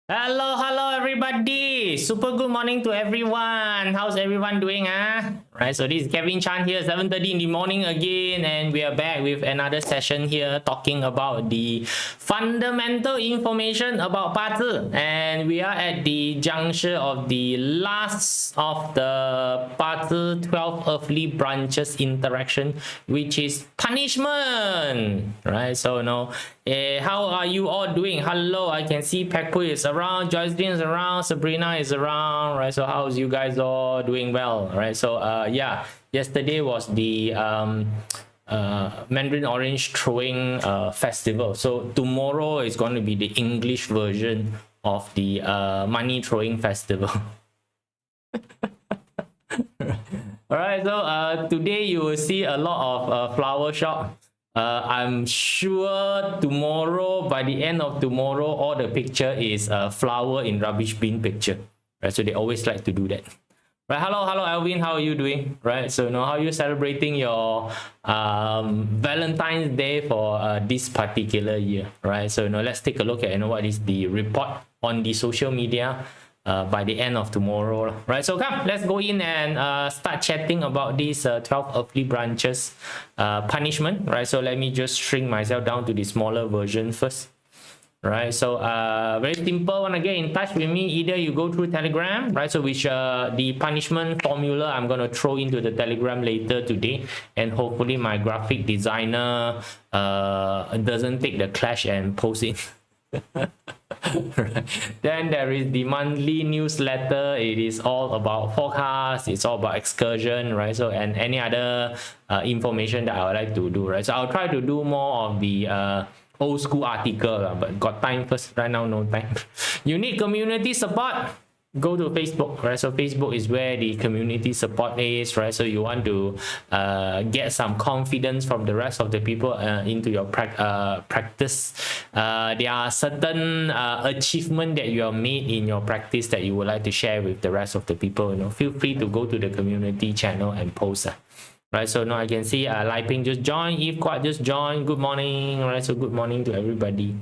Hello, everybody. Super good morning to everyone. How's everyone doing, Right, so this is Kevin Chan here, 7:30 in the morning again, and we are back with another session here talking about the fundamental information about 八字. And we are at the juncture of the last of the 八字 12 earthly branches interaction, which is punishment. Right, so how are you all doing? Hello, I can see Pekpu is around, Joycelyn is around, Sabrina is around, right? So how's you guys all doing? Well, right? So yeah, yesterday was the Mandarin Orange throwing festival. So tomorrow is going to be the English version of the money throwing festival. All right, so today you will see a lot of flower shop. I'm sure tomorrow, by the end of tomorrow, all the picture is a flower in rubbish bin picture. Right, so they always like to do that. Right, hello, Alvin. How are you doing? Right, so how are you celebrating your Valentine's Day for this particular year? Right, so let's take a look at what is the report on the social media. By the end of tomorrow, right? So come, let's go in and start chatting about these 12 earthly branches punishment, right? So let me just shrink myself down to the smaller version first, right? So very simple. Want to get in touch with me, either you go through Telegram, right? So which the punishment formula I'm going to throw into the Telegram later today, and hopefully my graphic designer doesn't take the clash and post it. Right. Then there is the monthly newsletter. It is all about forecast, it's all about excursion, right? So and any other information that I would like to do, right? So I'll try to do more of the old school article, but got time first. Right now, no time. You need community support, go to Facebook, right? So Facebook is where the community support is, right? So you want to get some confidence from the rest of the people into your practice. There are certain achievement that you have made in your practice that you would like to share with the rest of the people. Feel free to go to the community channel and post. Right, so now I can see Lai Ping just joined, Eve Quad just joined. Good morning, right? So good morning to everybody.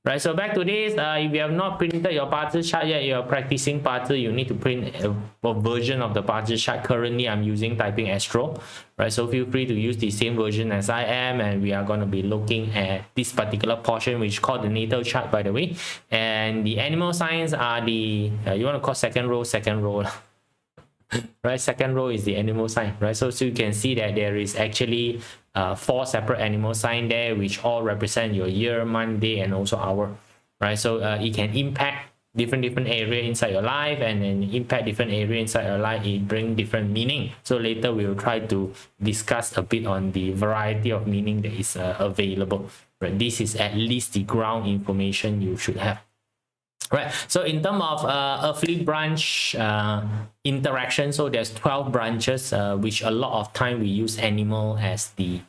Right, so back to this, if you have not printed your 八字 chart yet, you're practicing 八字, you need to print a version of the 八字 chart. Currently, I'm using Typing Astro, right? So feel free to use the same version as I am, and we are going to be looking at this particular portion, which is called the natal chart, by the way. And the animal signs are the, you want to call second row, right? Second row is the animal sign, right? So you can see that there is actually 4 separate animal sign there, which all represent your year, month, day, and also hour, right? So it can impact different area inside your life, and then impact different area inside your life. It bring different meaning. So later we will try to discuss a bit on the variety of meaning that is available, right? This is at least the ground information you should have. Right, so in terms of earthly branch interaction, so there's 12 branches, which a lot of time we use animal as the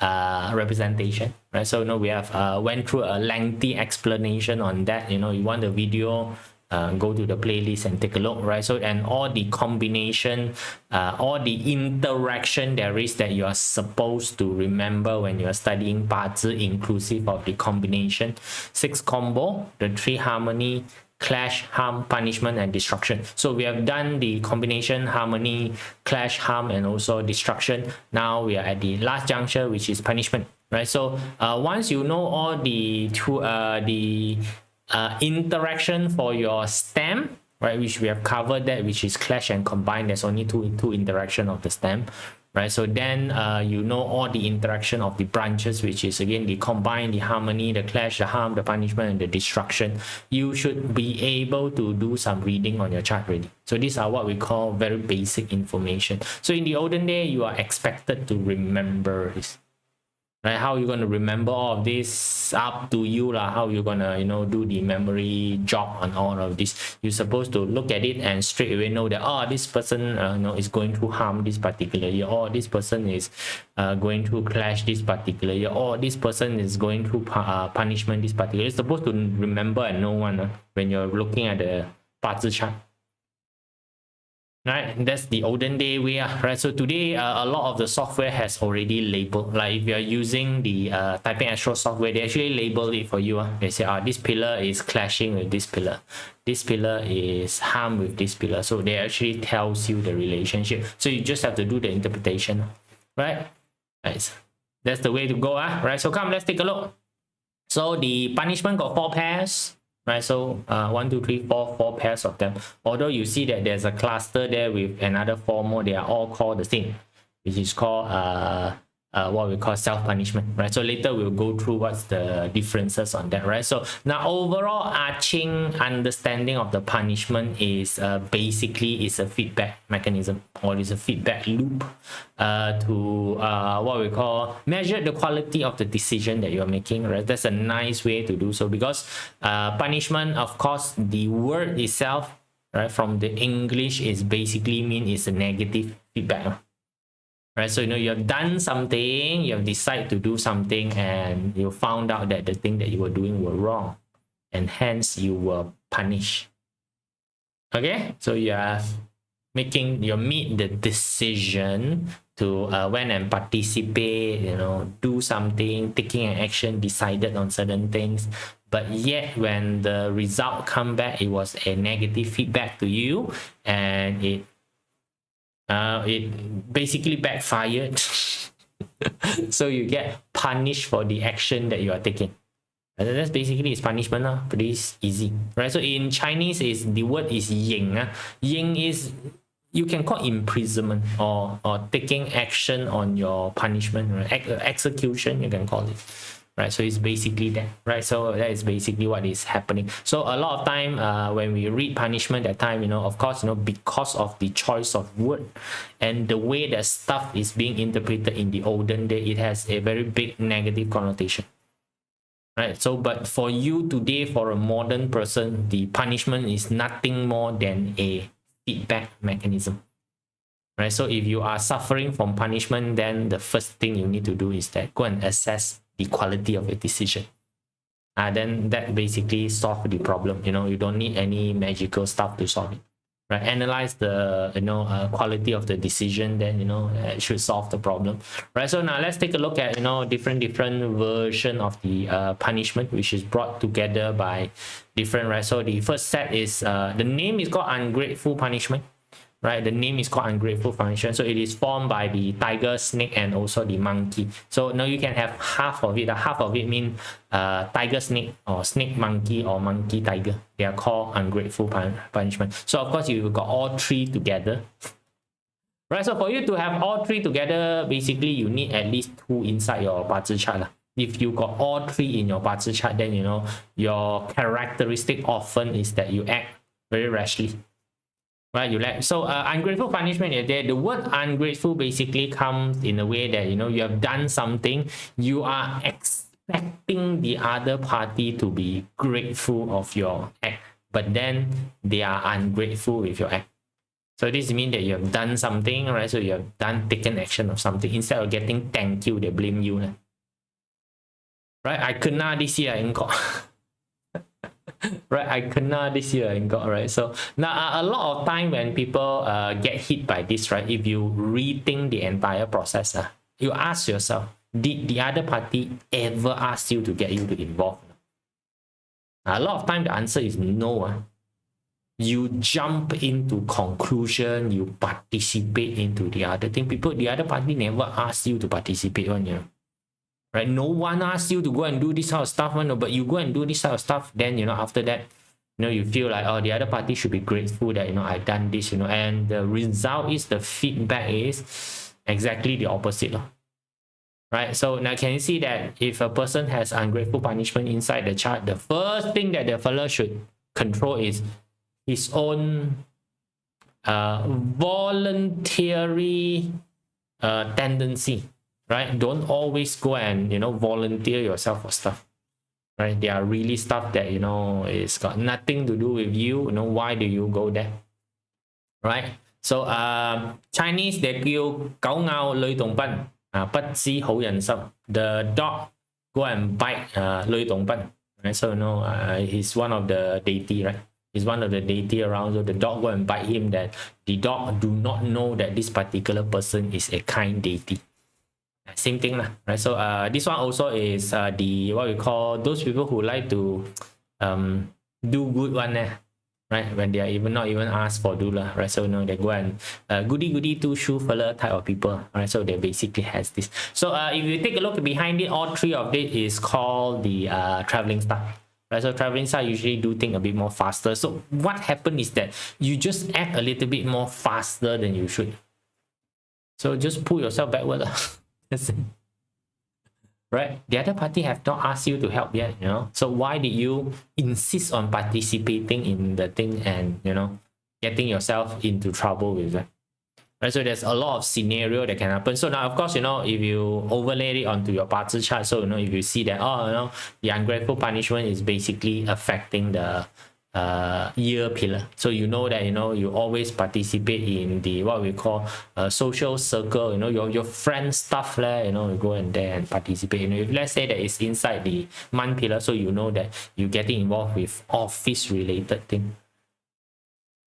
representation, right? So we have went through a lengthy explanation on that. You want the video, go to the playlist and take a look, right? So and all the combination, all the interaction there is that you are supposed to remember when you are studying 八字, inclusive of the combination, 6 combo, the 3 harmony, clash, harm, punishment, and destruction. So we have done the combination, harmony, clash, harm, and also destruction. Now we are at the last juncture, which is punishment, right? So once you know all the interaction for your stem, right, which we have covered that, which is clash and combine. There's only two interaction of the stem, right? So then you know all the interaction of the branches, which is again the combine, the harmony, the clash, the harm, the punishment, and the destruction. You should be able to do some reading on your chart already. So these are what we call very basic information. So in the olden day, you are expected to remember this. Right, how you're going to remember all of this, up to you lah. How you're going to do the memory job on all of this. You're supposed to look at it and straight away know that this person is going to harm this particular year, or this person is going to clash this particular year, or this person is going to punishment this particular year. You're supposed to remember and know one when you're looking at the 八字 chart. right? That's the olden day way, right? So today, a lot of the software has already labeled. Like if you're using the Typing Astro software, they actually label it for you. They say, this pillar is clashing with this pillar. This pillar is harm with this pillar. So they actually tells you the relationship. So you just have to do the interpretation, right? Right. That's the way to go, right? So come, let's take a look. So the punishment got 4 pairs. Right, so 1, 2, 3, 4, 4 pairs of them. Although you see that there's a cluster there with another 4 more, they are all called the same, which is called what we call self-punishment, right? So later we'll go through what's the differences on that, right? So now overall arching understanding of the punishment is basically is a feedback mechanism, or is a feedback loop to what we call measure the quality of the decision that you're making, right? That's a nice way to do so, because punishment, of course, the word itself, right, from the English is basically mean is a negative feedback. Right, so you have done something, you have decided to do something, and you found out that the thing that you were doing were wrong, and hence you were punished. Okay, so you are made the decision to went and participate, do something, taking an action, decided on certain things, but yet when the result come back, it was a negative feedback to you, and it basically backfired. So you get punished for the action that you are taking. And that's basically its punishment, pretty easy, right? So in Chinese, is the word is ying. Ying is, you can call imprisonment, or taking action on your punishment, right? Execution, you can call it. Right, so it's basically that, right? So that is basically what is happening. So a lot of time when we read punishment, that time, of course, because of the choice of word and the way that stuff is being interpreted in the olden day, it has a very big negative connotation, right? So but for you today, for a modern person, the punishment is nothing more than a feedback mechanism, right? So if you are suffering from punishment, then the first thing you need to do is that go and assess the quality of your decision. Then that basically solve the problem. You don't need any magical stuff to solve it, right? Analyze the quality of the decision, then it should solve the problem, right? So now let's take a look at different version of the punishment, which is brought together by different, right? So the first set is the name is called ungrateful punishment. Right, the name is called ungrateful punishment. So it is formed by the tiger, snake, and also the monkey. So now you can have half of it. Half of it means tiger, snake, or snake, monkey, or monkey, tiger. They are called ungrateful punishment. So of course you got all 3 together. Right, so for you to have all 3 together, basically you need at least 2 inside your BaZi chart. If you got all 3 in your BaZi chart, then your characteristic often is that you act very rashly. Right, so ungrateful punishment is there. The word ungrateful basically comes in a way that you have done something, you are expecting the other party to be grateful of your act, but then they are ungrateful with your act. So this means that you have done something, right? So you have taken action of something. Instead of getting thank you, they blame you, right? I kena this year in court. Right, I kena this year in God, right? So now a lot of time when people get hit by this, right, if you rethink the entire process, you ask yourself, did the other party ever ask you to get you to involve? A lot of time the answer is no. You jump into conclusion, you participate into the other thing. The other party never asked you to participate on, right? No one asks you to go and do this sort of stuff, but you go and do this sort of stuff. Then after that, you feel like, oh, the other party should be grateful that I've done this, and the result is the feedback is exactly the opposite, right? So now can you see that if a person has ungrateful punishment inside the chart, the first thing that the fellow should control is his own voluntary tendency. Right, don't always go and volunteer yourself for stuff, right? There are really stuff that it's got nothing to do with you. Why do you go there, right? So Chinese they kêu cẩu ngao lưỡi đồng bân, bất知好人心. The dog go and bite lưỡi đồng bân, right? So he's one of the deity, right? He's one of the deity around, so the dog go and bite him, that the dog do not know that this particular person is a kind deity. Same thing lah, right? So this one also is the what we call those people who like to do good one, right? When they are even not even asked for do lah, right? So they go and goody goody two shoe fella type of people, right? So they basically has this. So if you take a look behind it, all three of it is called the traveling star. Right, so traveling star usually do think a bit more faster. So what happened is that you just act a little bit more faster than you should. So just pull yourself backward. Right? The other party have not asked you to help yet, So why did you insist on participating in the thing and, getting yourself into trouble with that? Right, so there's a lot of scenario that can happen. So now, of course, if you overlay it onto your BaZi chart, so if you see that, the ungrateful punishment is basically affecting the year pillar. So that you always participate in the what we call social circle. Your friend stuff you go in there and participate. If let's say that it's inside the month pillar, so that you're getting involved with office related thing.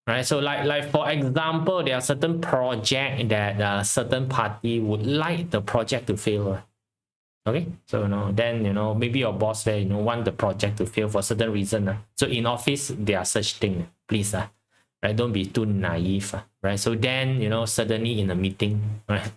Right, so like for example, there are certain project that a certain party would like the project to fail. Okay, so then maybe your boss there want the project to fail for certain reason. So in office there are such thing. Please right, don't be too naive. Right, so then suddenly in a meeting, right,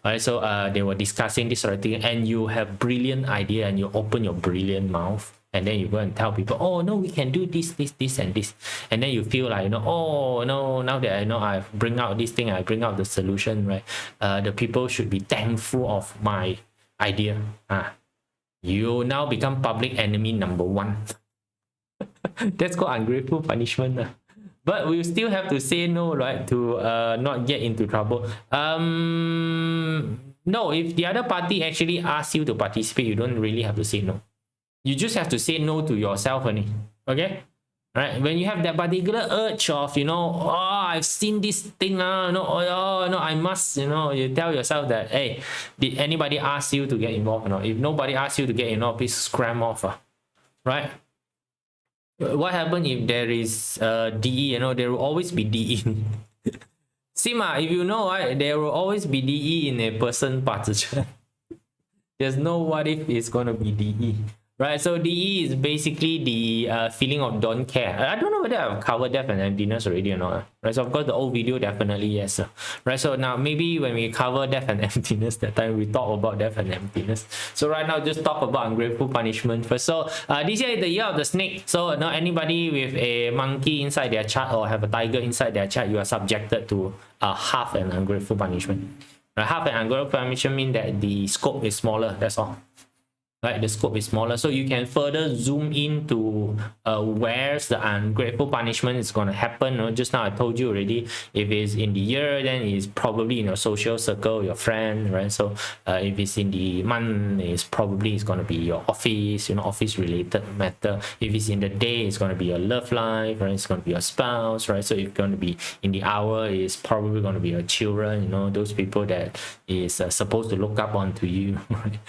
right, so they were discussing this sort of thing, and you have brilliant idea, and you open your brilliant mouth. And then you go and tell people, oh no, we can do this, and this. And then you feel like, oh no, now that I bring out this thing, I bring out the solution, right? The people should be thankful of my idea. You now become public enemy number 1. That's called ungrateful punishment. But we still have to say no, right? To not get into trouble. No, if the other party actually asks you to participate, you don't really have to say no. You just have to say no to yourself only. Okay? Right? When you have that particular urge of, I've seen this thing, I must, you tell yourself that, hey, did anybody ask you to get involved? If nobody asks you to get involved, please scram off. Right? What happens if there is DE? There will always be DE. Sima, if you know, right, there will always be DE in a person participant. There's no what if it's going to be DE. Right, so DE is basically the feeling of don't care. I don't know whether I've covered death and emptiness already or not. Right, so of course the old video definitely yes. Right, so now maybe when we cover death and emptiness, that time we talk about death and emptiness. So right now just talk about ungrateful punishment first. So this year is the year of the snake. So now anybody with a monkey inside their chart or have a tiger inside their chart, you are subjected to half an ungrateful punishment. Right, half an ungrateful punishment means that the scope is smaller. That's all. Right, the scope is smaller, so you can further zoom into where's the ungrateful punishment is going to happen. Just now I told you already, if it's in the year, then it's probably in your social circle, your friend, right? So if it's in the month, it's probably going to be your office, office related matter. If it's in the day, it's going to be your love life, right? It's going to be your spouse, right? So if it's going to be in the hour, it's probably going to be your children, those people that is supposed to look up onto you, right?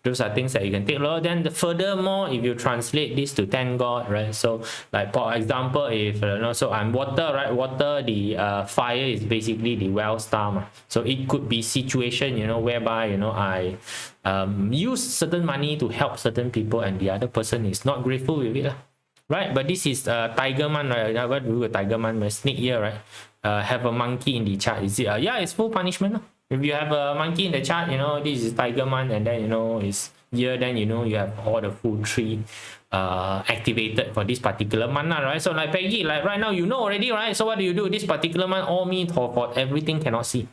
Those are things that you can take. Then furthermore, if you translate this to thank God, right? So like for example, if so I'm water, right? Water, the fire is basically the well star. So it could be situation, whereby I use certain money to help certain people and the other person is not grateful with it, right? But this is tiger month, right? What do a tiger month? Snake year, right? Have a monkey in the chart. Is it? Yeah, it's full punishment. If you have a monkey in the chart, this is tiger month, and then it's year, then you have all the full tree activated for this particular month, right? So like Peggy, like right now already, right? So what do you do this particular month? All me for everything cannot see.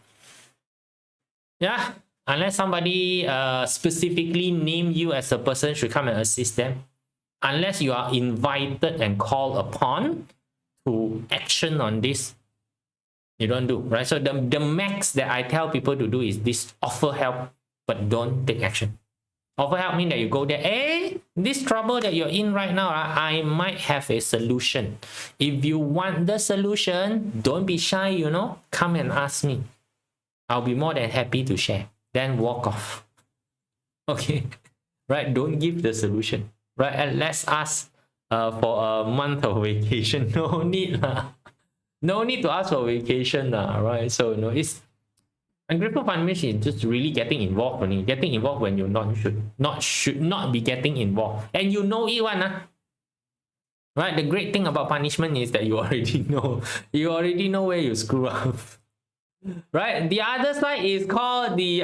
Yeah, unless somebody specifically name you as a person should come and assist them, unless you are invited and called upon to action on this, you don't do, right? So the max that I tell people to do is this: offer help, but don't take action. Offer help means that you go there, hey, this trouble that you're in right now, I might have a solution. If you want the solution, don't be shy, come and ask me. I'll be more than happy to share. Then walk off. Okay, right? Don't give the solution, right? And let's ask for a month of vacation. No need lah. No need to ask for vacation lah, right? So no, it's ungrateful punishment is just really getting involved only. Getting involved when you should not be getting involved, and you know it one right? The great thing about punishment is that you already know. You already know where you screw up. Right? The other side is called the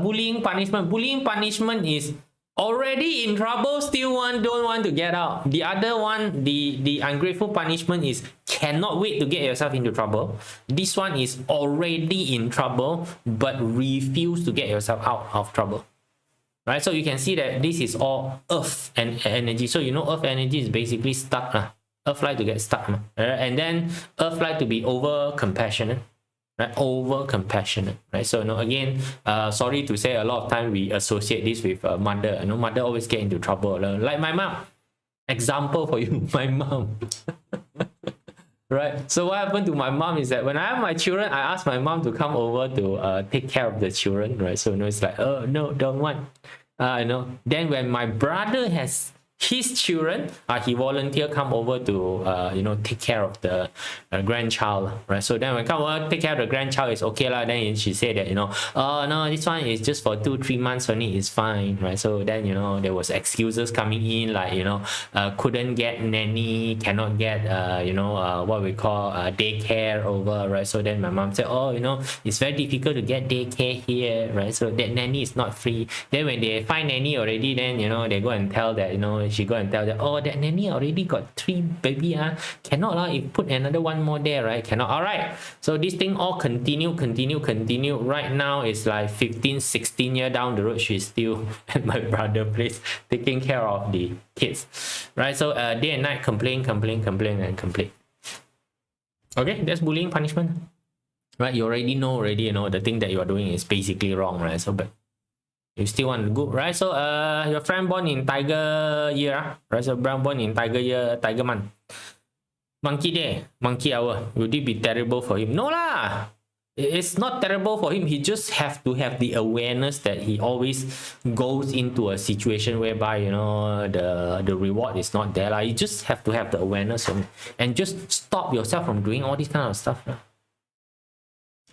bullying punishment. Bullying punishment is already in trouble, still don't want to get out. The other one, the ungrateful punishment is cannot wait to get yourself into trouble. This one is already in trouble but refuse to get yourself out of trouble. Right? So you can see that this is all earth and energy. So you know earth energy is basically stuck. Earth like to get stuck. And then earth like to be over compassionate. Right? Over compassionate, right? So no, again, sorry to say, a lot of time we associate this with mother. You know, mother always get into trouble. Like my mom. Example for you, my mom. Right? So what happened to my mom is that when I have my children, I ask my mom to come over to take care of the children, right? So no, it's like, oh no, don't want. No. Then when my brother has his children, he volunteer come over to take care of the grandchild, right? So then when come over take care of the grandchild, is okay lah. Then she said that oh no, this one is just for 2-3 months only, it's fine, right? So then there was excuses coming in, like couldn't get nanny, cannot get what we call daycare over, right? So then my mom said, oh it's very difficult to get daycare here, right? So that nanny is not free. Then when they find nanny already, then they go and tell that she go and tell that, oh, that nanny already got 3 baby, cannot lah, if put another one more there, right? Cannot. All right, so this thing all continue. Right now it's like 15-16 years down the road, she's still at my brother's place taking care of the kids, right? So day and night complain. Okay, that's bullying punishment, right? You already know the thing that you are doing is basically wrong, right? So but you still want to go, right? So your friend born in tiger year, right? So born in tiger year, tiger month, monkey day, monkey hour. Would it be terrible for him? No lah, it's not terrible for him. He just have to have the awareness that he always goes into a situation whereby the reward is not there lah. You just have to have the awareness and just stop yourself from doing all this kind of stuff lah.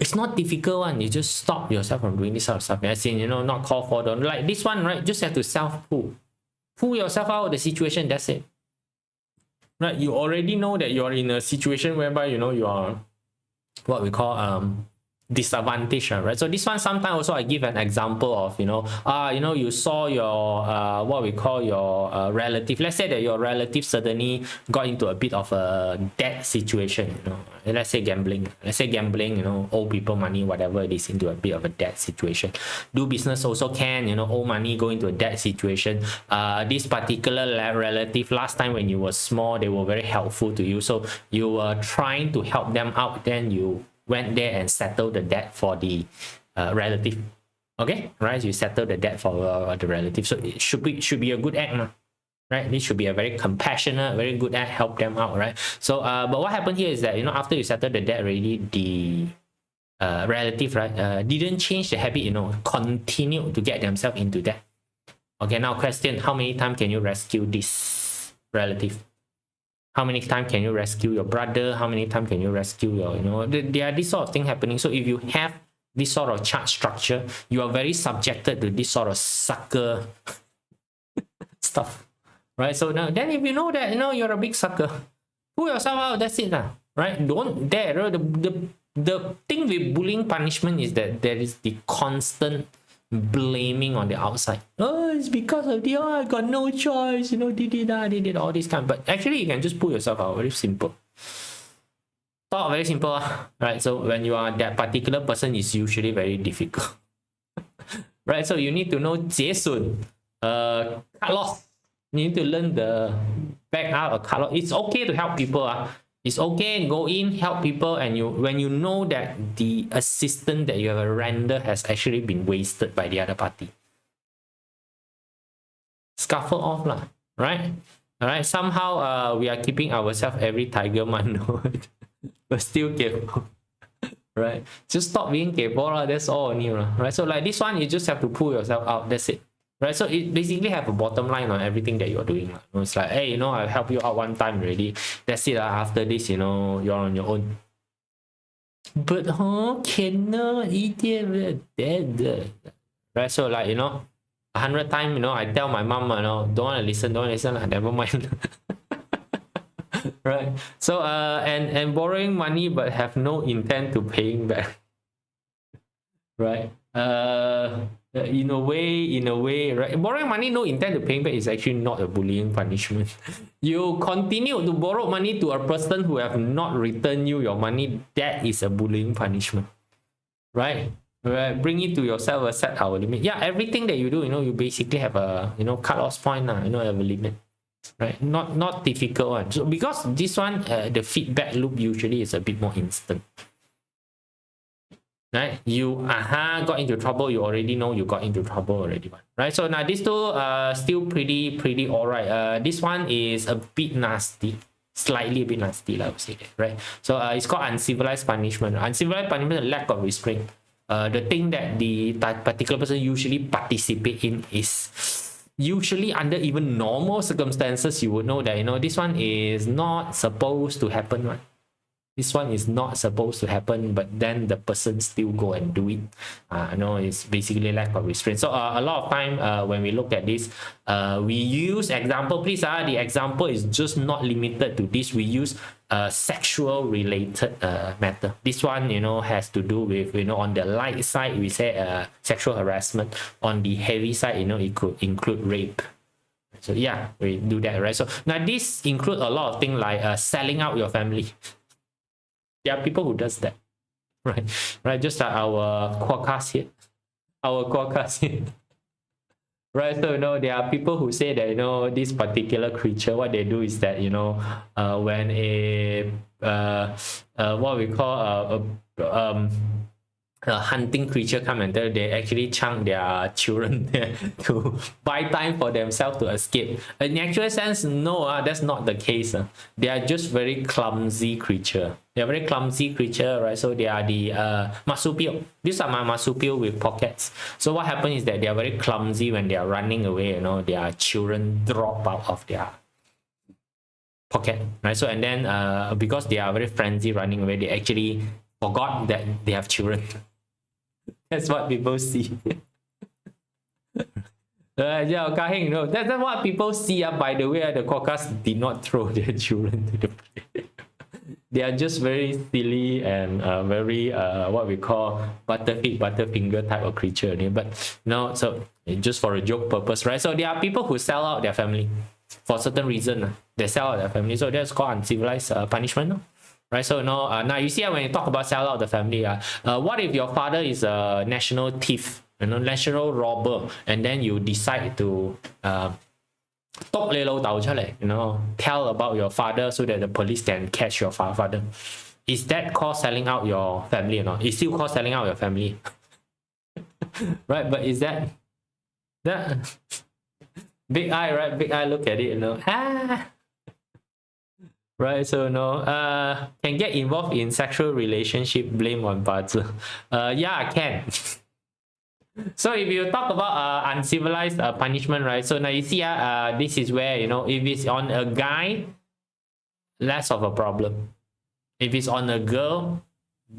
It's not difficult one. You just stop yourself from doing this sort of stuff. As in, not call for them. Like this one, right? Just have to self-pull. Pull yourself out of the situation. That's it. Right? You already know that you're in a situation whereby, you are what we call disadvantage, right? So this one sometimes also I give an example of you saw your what we call your relative. Let's say that your relative suddenly got into a bit of a debt situation, let's say gambling, owe people money, whatever it is, into a bit of a debt situation. Do business also can, owe money, go into a debt situation. This particular relative, last time when you were small, they were very helpful to you, so you were trying to help them out, then you went there and settled the debt for the relative. Okay, right? You settle the debt for the relative. So it should be a good act, right? This should be a very compassionate, very good act, help them out, right? So but what happened here is that after you settle the debt already, the relative, right, didn't change the habit, continue to get themselves into debt. Okay, now question, how many times can you rescue this relative? How many times can you rescue your brother? How many times can you rescue your, there are this sort of thing happening. So if you have this sort of chart structure, you are very subjected to this sort of sucker stuff, right? So now, then if you know that, you're a big sucker, pull yourself out, that's it, right? Don't dare. The thing with bullying punishment is that there is the constant blaming on the outside. Oh, it's because of I got no choice, did it, all this kind. But actually, you can just pull yourself out. Very simple. Thought very simple, right? So when you are that particular person, is usually very difficult, right? So you need to know 节损, cut loss. You need to learn the back out of cut loss. It's okay to help people. It's okay, go in, help people, and when you know that the assistance that you have rendered has actually been wasted by the other party, scuffle off lah, right? All right. Somehow we are keeping ourselves every tiger month, but still careful, right? Just stop being careful lah. That's all only lah, right? So like this one, you just have to pull yourself out. That's it. right? So it basically have a bottom line on everything that you're doing. It's like, hey, I help you out one time already. That's it. After this, you're on your own. But cannot idiot dead. Right? So like, 100 times, I tell my mom, don't want to listen, never mind. Right? So and borrowing money but have no intent to paying back. Right? In a way, right? Borrowing money, no intent to paying back is actually not a bullying punishment. You continue to borrow money to a person who have not returned you your money, that is a bullying punishment. Right? Right? Bring it to yourself, set our limit. Yeah, everything that you do, you basically have a cut-off point, have a limit. Right? Not difficult one. So because this one, the feedback loop usually is a bit more instant. Right? You got into trouble, you already know you got into trouble already. Right? So now these two still pretty alright. This one is a bit nasty. Slightly a bit nasty, I would say that, right? So it's called uncivilized punishment. Uncivilized punishment is lack of restraint. The thing that the particular person usually participate in is usually under even normal circumstances, you would know that this one is not supposed to happen, right? This one is not supposed to happen, but then the person still go and do it. It's basically lack of restraint. So a lot of time when we look at this, we use example. Please, the example is just not limited to this. We use sexual related matter. This one, has to do with, on the light side, we say sexual harassment. On the heavy side, it could include rape. So yeah, we do that, right? So now this include a lot of things like selling out your family. There are people who does that, right? Just like our quokkas here, right? So there are people who say that this particular creature, what they do is that when a what we call a hunting creature come and they actually chunk their children there to buy time for themselves to escape. In actual sense, no, that's not the case. They are just very clumsy creature. They are very clumsy creature, right? So they are the marsupial. These are my marsupial with pockets. So what happens is that they are very clumsy when they are running away. Their children drop out of their pocket, right? So and then because they are very frenzy running away, they actually forgot that they have children. That's what people see. Yeah, that's what people see. By the way, the quokkas did not throw their children to the play. They are just very silly and very what we call butterfinger type of creature. But so just for a joke purpose, right? So there are people who sell out their family for certain reason. They sell out their family, so that's called uncivilized punishment. Right? So now you see when you talk about sell out the family, what if your father is a national thief, national robber, and then you decide to tell about your father so that the police can catch your father? Is that called selling out your family or not? It's still called selling out your family. Right? But is that big eye, right? Big eye, look at it, Right, so can get involved in sexual relationship, blame on BaZi. Yeah, can. So if you talk about uncivilized punishment, right? So now you see, this is where if it's on a guy, less of a problem. If it's on a girl,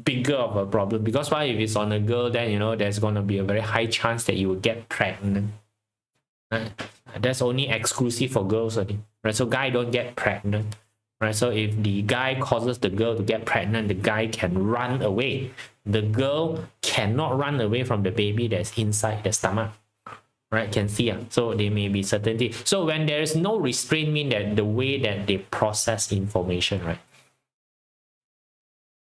bigger of a problem. Because why? If it's on a girl, then there's gonna be a very high chance that you will get pregnant. Right? That's only exclusive for girls only. Right? So guy don't get pregnant. Right, so if the guy causes the girl to get pregnant, the guy can run away. The girl cannot run away from the baby that's inside the stomach. Right, can see. So there may be certainty. So when there is no restraint, mean that the way that they process information, right?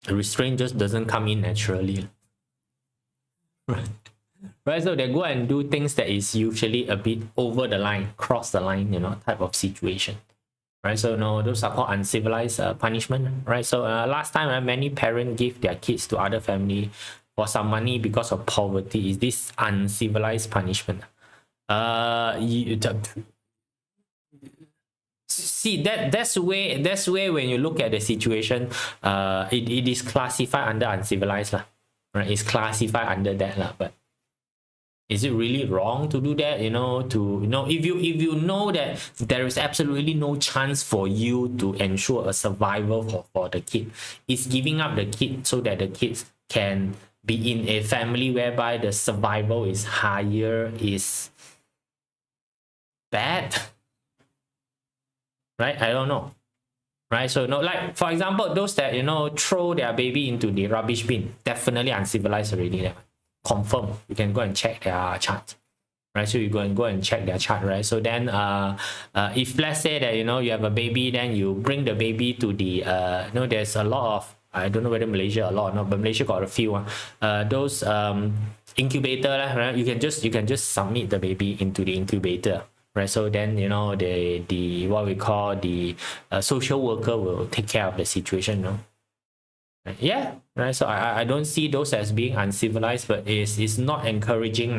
The restraint just doesn't come in naturally. Right. Right, so they go and do things that is usually a bit over the line, cross the line, type of situation. Right, so those are called uncivilized punishment. Right, so last time many parents give their kids to other family for some money because of poverty. Is this uncivilized punishment? See that's where when you look at the situation, it is classified under uncivilized lah. Right, it's classified under that lah. But Is it really wrong to do that? If you know that there is absolutely no chance for you to ensure a survival for the kid, is giving up the kid so that the kids can be in a family whereby the survival is higher, is bad, right? I don't know, right? So no, like for example, those that throw their baby into the rubbish bin, definitely uncivilized already. Confirm. You can go and check their chart, right? So you go and check their chart, right? So then if let's say that you have a baby, then you bring the baby to the there's a lot of, I don't know whether Malaysia a lot or not, but Malaysia got a few those incubator, right? You can just submit the baby into the incubator, right? So then the what we call the social worker will take care of the situation, yeah, right. So I don't see those as being uncivilized, but it's not encouraging,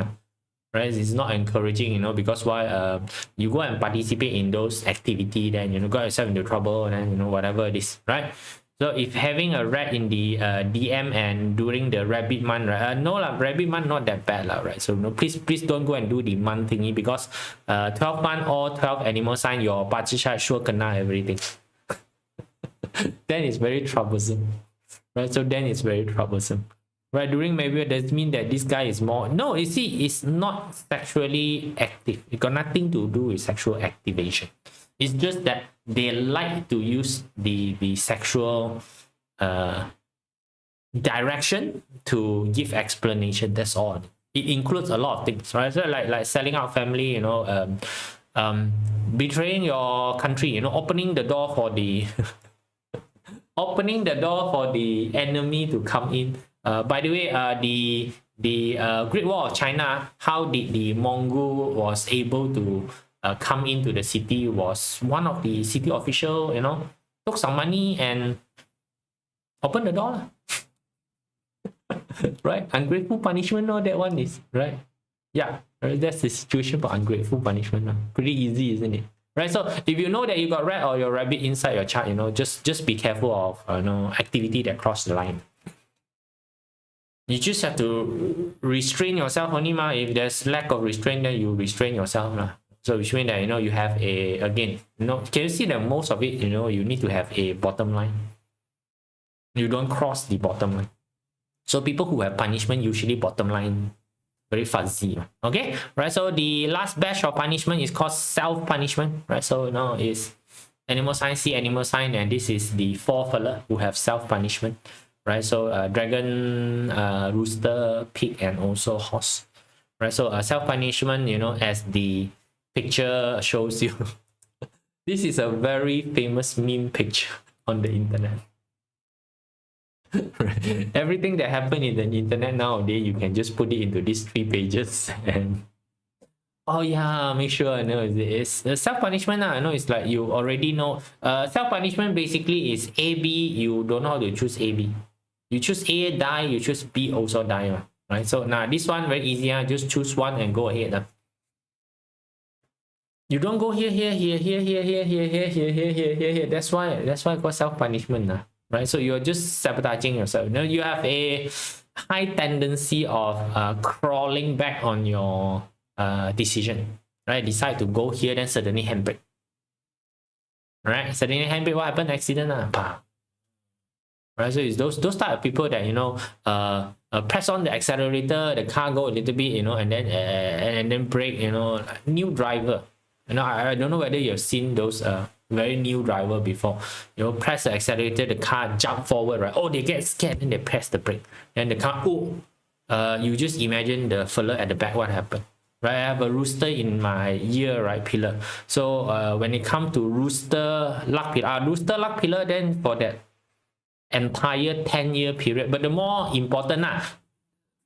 right? It's not encouraging, because why? You go and participate in those activity, then got yourself into trouble, and then whatever it is, right? So if having a rat in the DM and during the rabbit month, right? No lah, rabbit month not that bad lah, right? So no, please don't go and do the month thingy, because 12 month or 12 animal sign, your pachicha sure kena everything. Then it's very troublesome. Right, so then it's very troublesome. Right, during maybe does mean that this guy is more, no, you see, it's not sexually active. It got nothing to do with sexual activation. It's just that they like to use the sexual direction to give explanation. That's all. It includes a lot of things, right? So like selling out family, betraying your country, opening the door for the opening the door for the enemy to come in. By the way, the Great Wall of China, how did the Mongol was able to come into the city, was one of the city official, took some money and opened the door. Right? Ungrateful punishment, no, that one is, right? Yeah, that's the situation for ungrateful punishment. Pretty easy, isn't it? Right, so if you know that you got rat or your rabbit inside your chart, just be careful of activity that cross the line. You just have to restrain yourself only, if there's lack of restraint, then you restrain yourself, so which means that you have a, again, can you see that most of it, you need to have a bottom line. You don't cross the bottom line. So people who have punishment, usually bottom line very fuzzy. Okay, right? So the last batch of punishment is called self-punishment, right? So now is animal sign, see animal sign, and this is the 4 fella who have self-punishment, right? So dragon, rooster, pig, and also horse, right? So self-punishment, as the picture shows you. This is a very famous meme picture on the internet. Right. Everything that happened in the internet nowadays, you can just put it into these 3 pages and oh yeah, make sure it's self-punishment. I know it's like you already know. Self-punishment basically is A, B. You don't know how to choose A, B. You choose A, die. You choose B, also die. Right. So now this one very easy. Just choose one and go ahead. You don't go here. That's why it's called self-punishment. Right, so you're just sabotaging yourself. You have a high tendency of crawling back on your decision. Right, decide to go here, then suddenly handbrake. Right, suddenly handbrake. What happened? Accident. Right, so it's those type of people that press on the accelerator, the car go a little bit, and then brake. New driver. I don't know whether you've seen those very new driver before. Press the accelerator, the car jump forward, right? Oh, they get scared, and they press the brake, and the car, you just imagine the fella at the back, what happened, right? I have a rooster in my ear, right, pillar. So when it comes to rooster luck pillar, then for that entire 10-year period, but the more important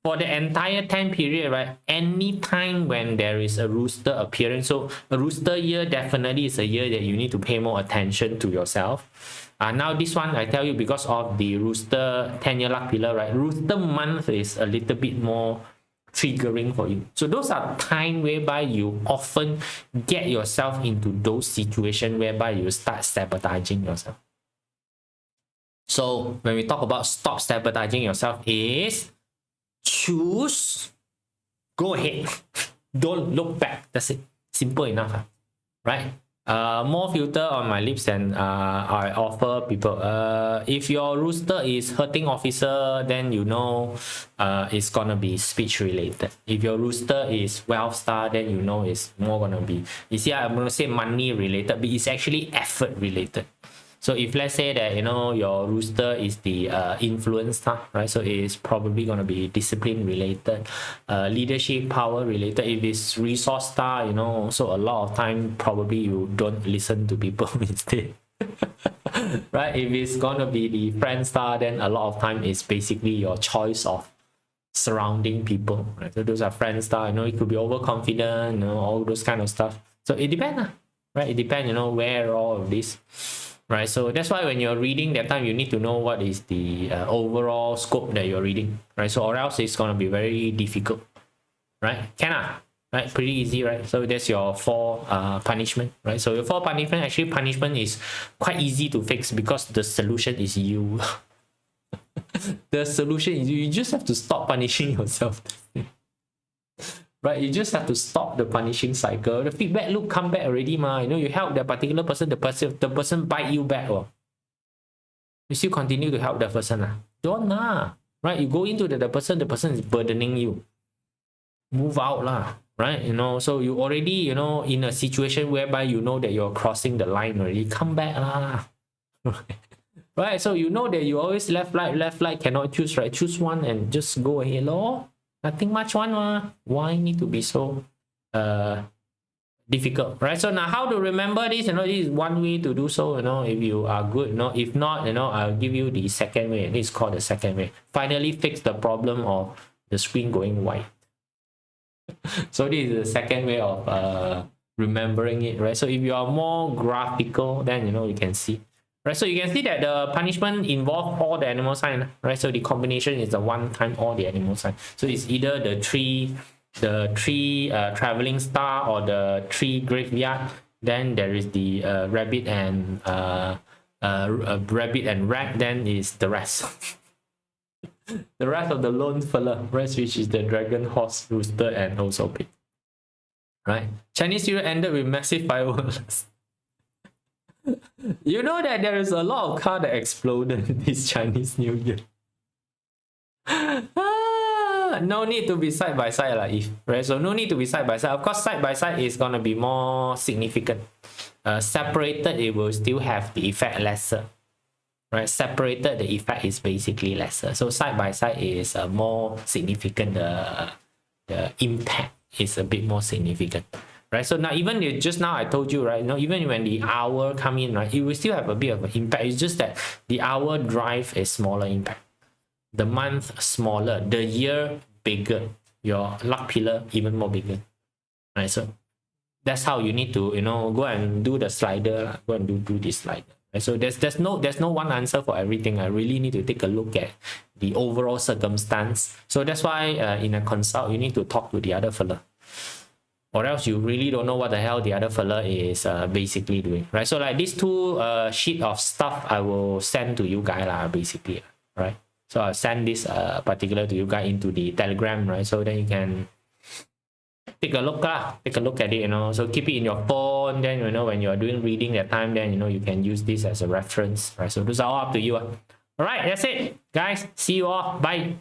for the entire time period, right? Any time when there is a rooster appearance, so a rooster year definitely is a year that you need to pay more attention to yourself. Now this one, I tell you, because of the rooster 10-year luck pillar, right? Rooster month is a little bit more triggering for you. So those are time whereby you often get yourself into those situations whereby you start sabotaging yourself. So when we talk about stop sabotaging yourself is choose go ahead. Don't look back. That's it. Simple enough, right? More filter on my lips than I offer people. If your rooster is hurting officer, then you know it's gonna be speech related. If your rooster is wealth star, then you know it's more gonna be, you see, I'm gonna say money related, but it's actually effort related. So if let's say that, you know, your rooster is the influence star, right? So it is probably going to be discipline related, leadership power related. If it's resource star, you know, so a lot of time probably you don't listen to people instead. Right? If it's going to be the friend star, then a lot of time it's basically your choice of surrounding people, right? So those are friend star, you know, it could be overconfident, you know, all those kind of stuff. So it depends, right? It depends, you know, where all of this. Right, so that's why when you're reading that time, you need to know what is the overall scope that you're reading, right? So or else it's going to be very difficult, right? Right? Pretty easy, right? So that's your 4 punishment, right? So your 4 punishment, actually punishment is quite easy to fix because the solution is you. The solution is you just have to stop punishing yourself. Right, you just have to stop the punishing cycle. The feedback loop come back already, ma. You know, you help that particular person, the person bite you back. Oh. You still continue to help that person. Don't right? You go into the person is burdening you. Move out right? You know, so you already, you know, in a situation whereby you know that you're crossing the line already. Come back Right, so you know that you always left, right, cannot choose, right? Choose one and just go ahead, lor. Nothing much one. Why need to be so difficult, right? So now how to remember this? You know, this is one way to do so. You know, if you are good, you know, if not, you know, I'll give you the second way. This is called the second way. Finally, fix the problem of the screen going white. So this is the second way of remembering it, right? So if you are more graphical, then you know you can see. Right, so you can see that the punishment involves all the animal sign, right? So the combination is the one time all the animal sign. So it's either the three traveling star or the 3 graveyard. Then there is the rabbit and rat. Then is the rest. The rest of the lone fella, rest which is the dragon, horse, rooster, and also pig. Right, Chinese New Year ended with massive fireworks. You know that there is a lot of car that exploded this Chinese New Year. No need to be side by side, right? So no need to be side by side. Of course, side by side is gonna be more significant. Separated, it will still have the effect lesser. Right? Separated, the effect is basically lesser. So side by side is more significant. The impact is a bit more significant. Right, so now even just now I told you, right, you know, even when the hour come in, right, it will still have a bit of an impact. It's just that the hour drive a smaller impact, the month smaller, the year bigger, your luck pillar even more bigger, right? So that's how you need to, you know, go and do the slider, go and do this slider. Right? So there's no one answer for everything. I really need to take a look at the overall circumstance. So that's why in a consult you need to talk to the other fella. Or else you really don't know what the hell the other fella is basically doing, right? So like these 2 sheet of stuff I will send to you guys basically, right? So I'll send this particular to you guys into the Telegram, right? So then you can take a look at it, you know. So keep it in your phone. Then you know when you are doing reading that time, then you know you can use this as a reference, right? So those are all up to you. All right, that's it, guys. See you all. Bye.